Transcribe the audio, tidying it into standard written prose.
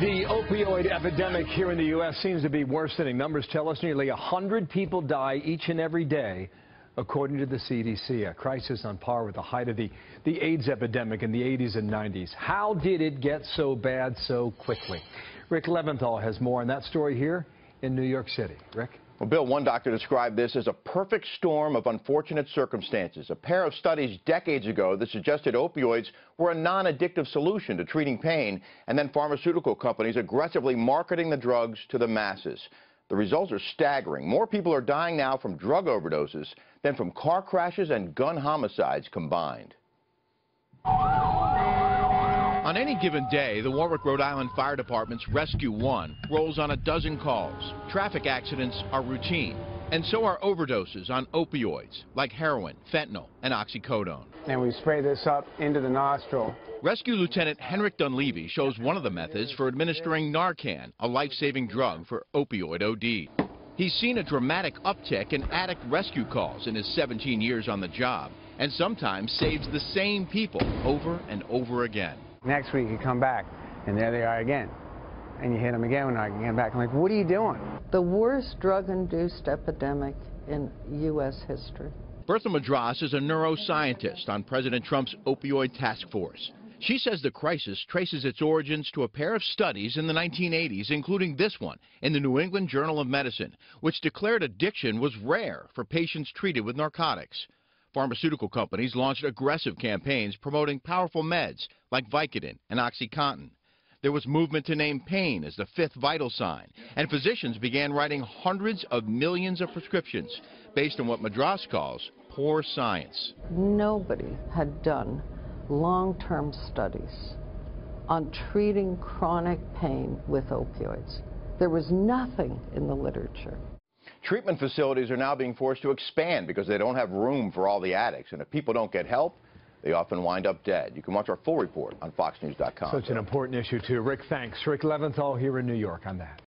The opioid epidemic here in the U.S. seems to be worsening. Numbers tell us nearly 100 people die each and every day, according to the CDC, a crisis on par with the height of the AIDS epidemic in the 80s and 90s. How did it get so bad so quickly? Rick Leventhal has more on that story here in New York City. Rick? Well, Bill, one doctor described this as a perfect storm of unfortunate circumstances. A pair of studies decades ago that suggested opioids were a non-addictive solution to treating pain, and then pharmaceutical companies aggressively marketing the drugs to the masses. The results are staggering. More people are dying now from drug overdoses than from car crashes and gun homicides combined. On any given day, the Warwick, Rhode Island Fire Department's Rescue 1 rolls on a dozen calls. Traffic accidents are routine, and so are overdoses on opioids like heroin, fentanyl, and oxycodone. And we spray this up into the nostril. Rescue Lieutenant Henrik Dunleavy shows one of the methods for administering Narcan, a life-saving drug for opioid OD. He's seen a dramatic uptick in addict rescue calls in his 17 years on the job, and sometimes saves the same people over and over again. Next week you come back, and there they are again. And you hit them again when I get back. I'm like, what are you doing? The worst drug-induced epidemic in U.S. history. Bertha Madras is a neuroscientist on President Trump's opioid task force. She says the crisis traces its origins to a pair of studies in the 1980s, including this one in the New England Journal of Medicine, which declared addiction was rare for patients treated with narcotics. Pharmaceutical companies launched aggressive campaigns promoting powerful meds like Vicodin and OxyContin. There was movement to name pain as the fifth vital sign, and physicians began writing hundreds of millions of prescriptions based on what Madras calls poor science. Nobody had done long-term studies on treating chronic pain with opioids. There was nothing in the literature. Treatment facilities are now being forced to expand because they don't have room for all the addicts. And if people don't get help, they often wind up dead. You can watch our full report on FoxNews.com. Such an important issue, too. Rick, thanks. Rick Leventhal here in New York on that.